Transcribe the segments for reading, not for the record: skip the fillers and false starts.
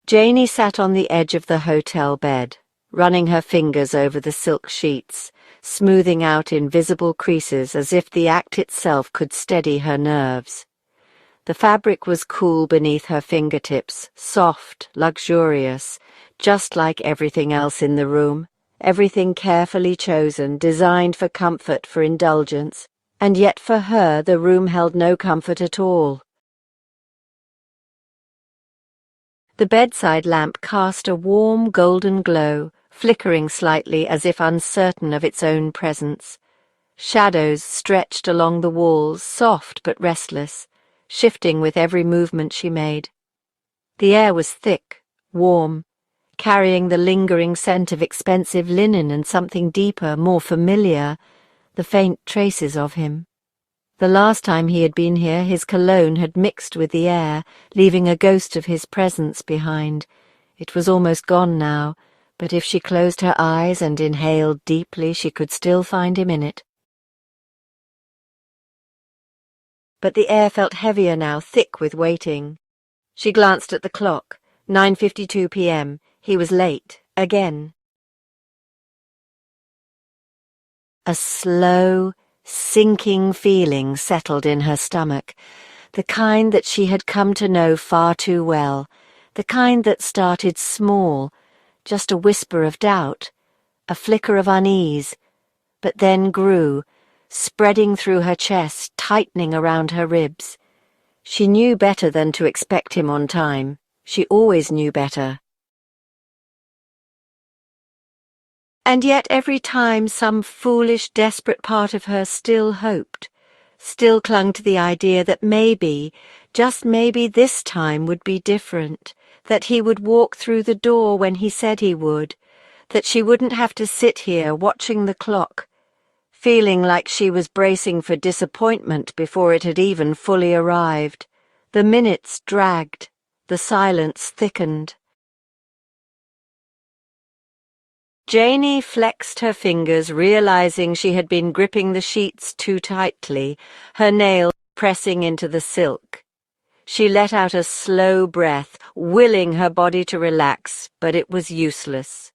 Janie sat on the edge of the hotel bed, running her fingers over the silk sheets, smoothing out invisible creases as if the act itself could steady her nerves. The fabric was cool beneath her fingertips, soft, luxurious, just like everything else in the room, everything carefully chosen, designed for comfort, for indulgence, and yet for her the room held no comfort at all. The bedside lamp cast a warm golden glow, flickering slightly as if uncertain of its own presence. Shadows stretched along the walls, soft but restless, shifting with every movement she made. The air was thick, warm, carrying the lingering scent of expensive linen and something deeper, more familiar, the faint traces of him. The last time he had been here, his cologne had mixed with the air, leaving a ghost of his presence behind. It was almost gone now, but if she closed her eyes and inhaled deeply, she could still find him in it. But the air felt heavier now, thick with waiting. She glanced at the clock. 9:52 p.m. He was late, again. A slow, sinking feeling settled in her stomach, the kind that she had come to know far too well, the kind that started small, just a whisper of doubt, a flicker of unease, but then grew, spreading through her chest, tightening around her ribs. She knew better than to expect him on time. She always knew better. And yet every time some foolish, desperate part of her still hoped, still clung to the idea that maybe, just maybe this time would be different, that he would walk through the door when he said he would, that she wouldn't have to sit here watching the clock, feeling like she was bracing for disappointment before it had even fully arrived. The minutes dragged, the silence thickened. Janie flexed her fingers, realizing she had been gripping the sheets too tightly, her nails pressing into the silk. She let out a slow breath, willing her body to relax, but it was useless.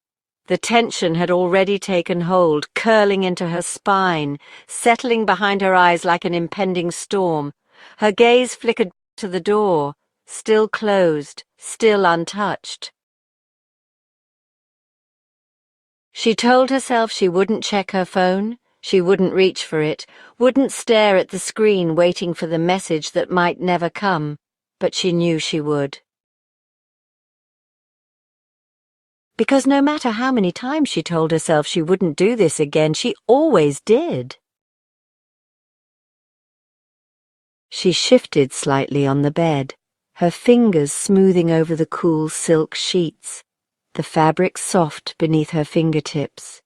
The tension had already taken hold, curling into her spine, settling behind her eyes like an impending storm. Her gaze flickered to the door, still closed, still untouched. She told herself she wouldn't check her phone, she wouldn't reach for it, wouldn't stare at the screen waiting for the message that might never come, but she knew she would. Because no matter how many times she told herself she wouldn't do this again, she always did. She shifted slightly on the bed, her fingers smoothing over the cool silk sheets, the fabric soft beneath her fingertips.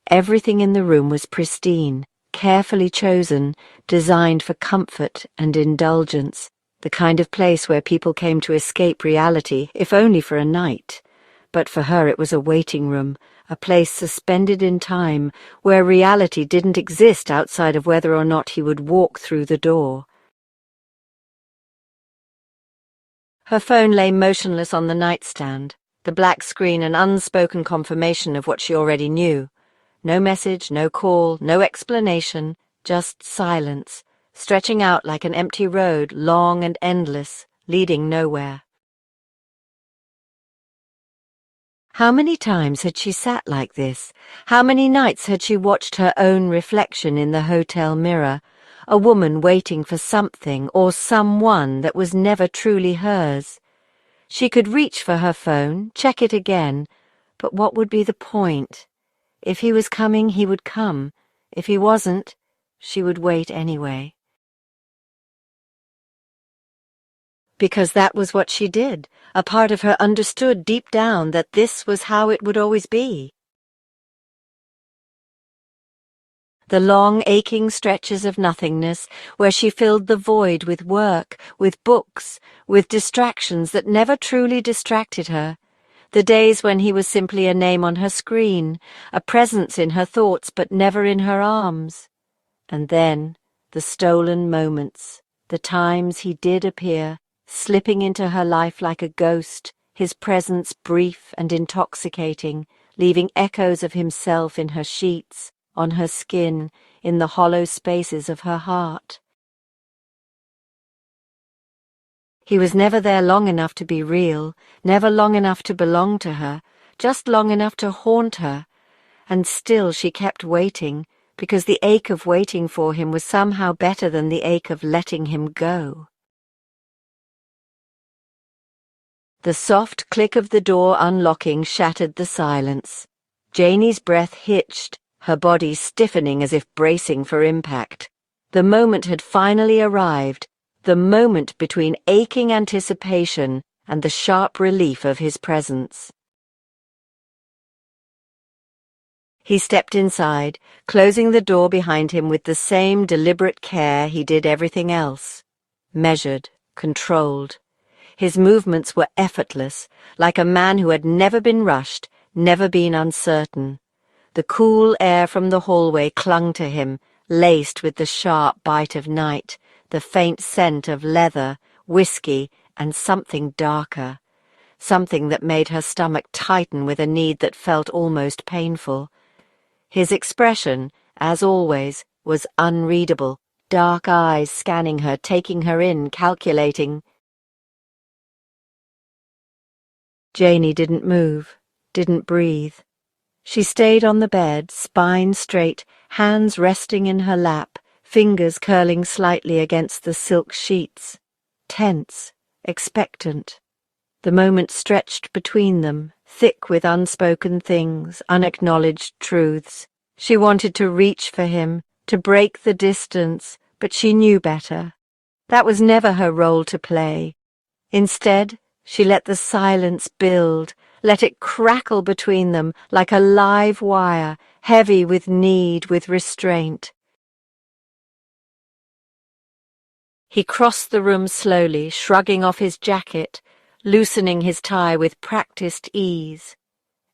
Everything in the room was pristine, carefully chosen, designed for comfort and indulgence, the kind of place where people came to escape reality, if only for a night. But for her it was a waiting room, a place suspended in time, where reality didn't exist outside of whether or not he would walk through the door. Her phone lay motionless on the nightstand, the black screen an unspoken confirmation of what she already knew. No message, no call, no explanation, just silence, stretching out like an empty road, long and endless, leading nowhere. How many times had she sat like this? How many nights had she watched her own reflection in the hotel mirror, a woman waiting for something or someone that was never truly hers? She could reach for her phone, check it again, but what would be the point? If he was coming, he would come. If he wasn't, she would wait anyway. Because that was what she did. A part of her understood deep down that this was how it would always be. The long, aching stretches of nothingness, where she filled the void with work, with books, with distractions that never truly distracted her. The days when he was simply a name on her screen, a presence in her thoughts but never in her arms. And then, the stolen moments, the times he did appear, slipping into her life like a ghost, his presence brief and intoxicating, leaving echoes of himself in her sheets, on her skin, in the hollow spaces of her heart. He was never there long enough to be real, never long enough to belong to her, just long enough to haunt her, and still she kept waiting, because the ache of waiting for him was somehow better than the ache of letting him go. The soft click of the door unlocking shattered the silence. Janie's breath hitched, her body stiffening as if bracing for impact. The moment had finally arrived, the moment between aching anticipation and the sharp relief of his presence. He stepped inside, closing the door behind him with the same deliberate care he did everything else. Measured, controlled. His movements were effortless, like a man who had never been rushed, never been uncertain. The cool air from the hallway clung to him, laced with the sharp bite of night, the faint scent of leather, whiskey, and something darker. Something that made her stomach tighten with a need that felt almost painful. His expression, as always, was unreadable, dark eyes scanning her, taking her in, calculating. Janie didn't move, didn't breathe. She stayed on the bed, spine straight, hands resting in her lap, fingers curling slightly against the silk sheets. Tense, expectant. The moment stretched between them, thick with unspoken things, unacknowledged truths. She wanted to reach for him, to break the distance, but she knew better. That was never her role to play. Instead, she let the silence build, let it crackle between them like a live wire, heavy with need, with restraint. He crossed the room slowly, shrugging off his jacket, loosening his tie with practiced ease.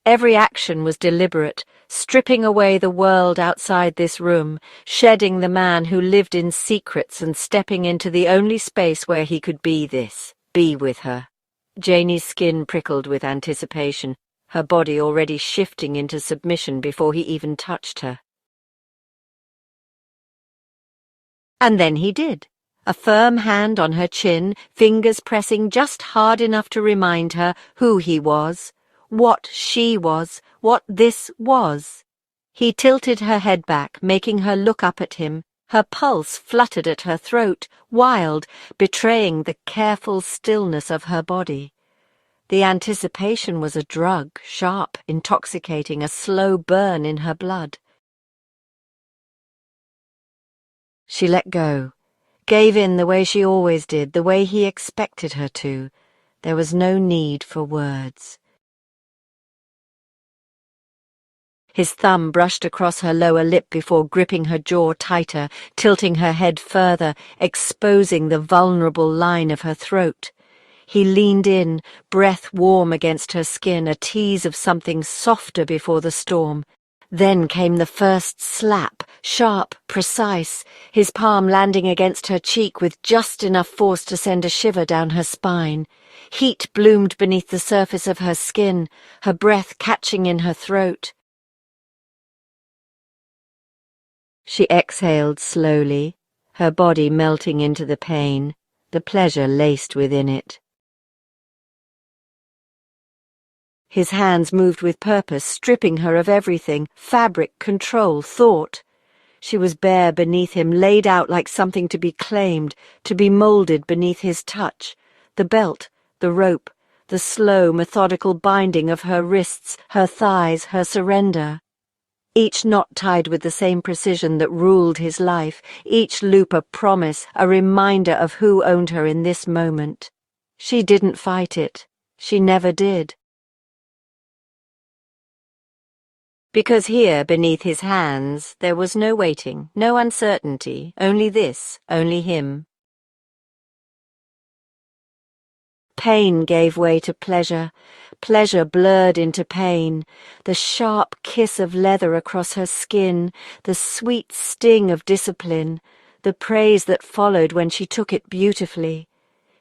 Every action was deliberate, stripping away the world outside this room, shedding the man who lived in secrets and stepping into the only space where he could be with her. Janie's skin prickled with anticipation, her body already shifting into submission before he even touched her. And then he did. A firm hand on her chin, fingers pressing just hard enough to remind her who he was, what she was, what this was. He tilted her head back, making her look up at him. Her pulse fluttered at her throat, wild, betraying the careful stillness of her body. The anticipation was a drug, sharp, intoxicating, a slow burn in her blood. She let go, gave in the way she always did, the way he expected her to. There was no need for words. His thumb brushed across her lower lip before gripping her jaw tighter, tilting her head further, exposing the vulnerable line of her throat. He leaned in, breath warm against her skin, a tease of something softer before the storm. Then came the first slap, sharp, precise, his palm landing against her cheek with just enough force to send a shiver down her spine. Heat bloomed beneath the surface of her skin, her breath catching in her throat. She exhaled slowly, her body melting into the pain, the pleasure laced within it. His hands moved with purpose, stripping her of everything, fabric, control, thought. She was bare beneath him, laid out like something to be claimed, to be moulded beneath his touch. The belt, the rope, the slow, methodical binding of her wrists, her thighs, her surrender. Each knot tied with the same precision that ruled his life, each loop a promise, a reminder of who owned her in this moment. She didn't fight it. She never did. Because here, beneath his hands, there was no waiting, no uncertainty, only this, only him. Pain gave way to pleasure, pleasure blurred into pain, the sharp kiss of leather across her skin, the sweet sting of discipline, the praise that followed when she took it beautifully.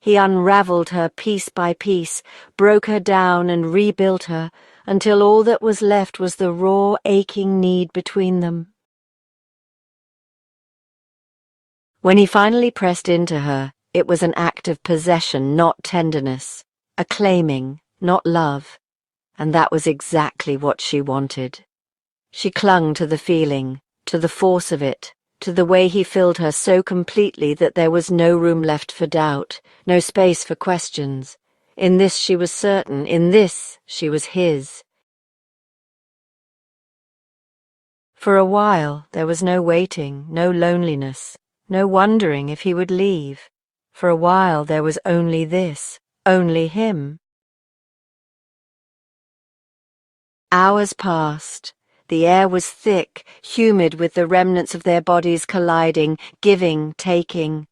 He unraveled her piece by piece, broke her down and rebuilt her, until all that was left was the raw, aching need between them. When he finally pressed into her, it was an act of possession, not tenderness, a claiming, not love, and that was exactly what she wanted. She clung to the feeling, to the force of it, to the way he filled her so completely that there was no room left for doubt, no space for questions. In this she was certain, in this she was his. For a while there was no waiting, no loneliness, no wondering if he would leave. For a while there was only this, only him. Hours passed. The air was thick, humid with the remnants of their bodies colliding, giving, taking.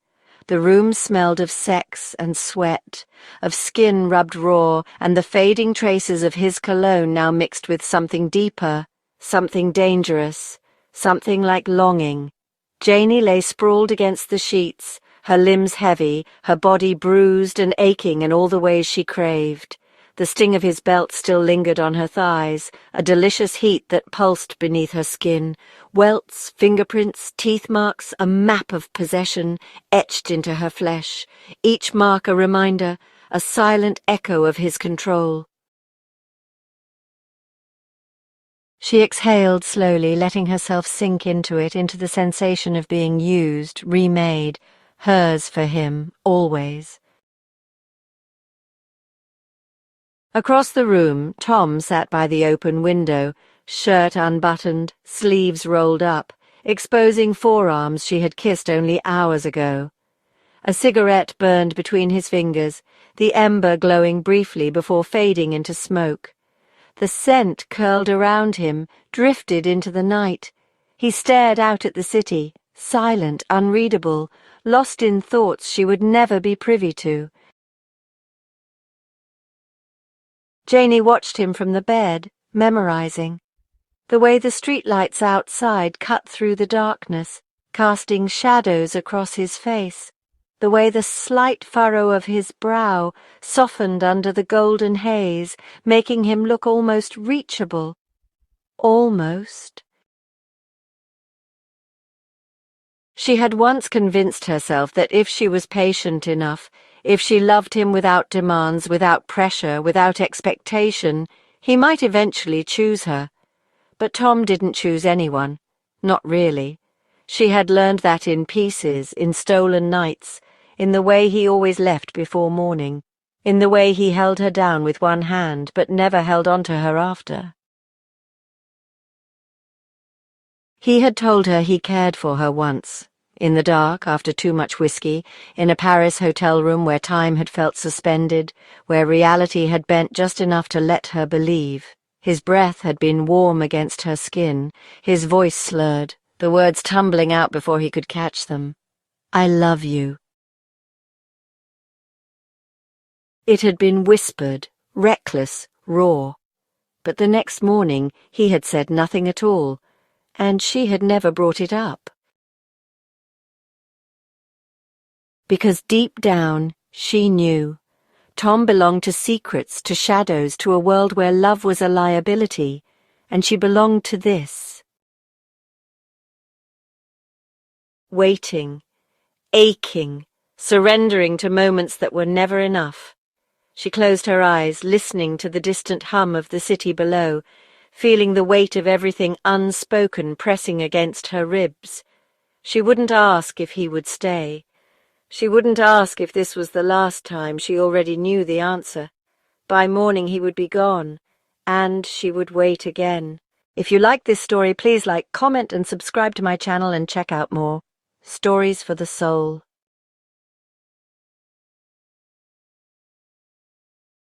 The room smelled of sex and sweat, of skin rubbed raw, and the fading traces of his cologne now mixed with something deeper, something dangerous, something like longing. Janie lay sprawled against the sheets, her limbs heavy, her body bruised and aching in all the ways she craved. The sting of his belt still lingered on her thighs, a delicious heat that pulsed beneath her skin. Welts, fingerprints, teeth marks, a map of possession etched into her flesh, each mark a reminder, a silent echo of his control. She exhaled slowly, letting herself sink into it, into the sensation of being used, remade, hers for him, always. Across the room, Tom sat by the open window, shirt unbuttoned, sleeves rolled up, exposing forearms she had kissed only hours ago. A cigarette burned between his fingers, the ember glowing briefly before fading into smoke. The scent curled around him, drifted into the night. He stared out at the city, silent, unreadable, lost in thoughts she would never be privy to. Janie watched him from the bed, memorizing. The way the streetlights outside cut through the darkness, casting shadows across his face. The way the slight furrow of his brow softened under the golden haze, making him look almost reachable. Almost. She had once convinced herself that if she was patient enough, if she loved him without demands, without pressure, without expectation, he might eventually choose her. But Tom didn't choose anyone. Not really. She had learned that in pieces, in stolen nights, in the way he always left before morning, in the way he held her down with one hand but never held on to her after. He had told her he cared for her once, in the dark after too much whiskey, in a Paris hotel room where time had felt suspended, where reality had bent just enough to let her believe. His breath had been warm against her skin, his voice slurred, the words tumbling out before he could catch them. I love you. It had been whispered, reckless, raw. But the next morning he had said nothing at all, and she had never brought it up. Because deep down, she knew. Tom belonged to secrets, to shadows, to a world where love was a liability, and she belonged to this. Waiting, aching, surrendering to moments that were never enough. She closed her eyes, listening to the distant hum of the city below, feeling the weight of everything unspoken pressing against her ribs. She wouldn't ask if he would stay. She wouldn't ask if this was the last time. She already knew the answer. By morning he would be gone, and she would wait again. If you like this story, please like, comment and subscribe to my channel and check out more. Stories for the Soul.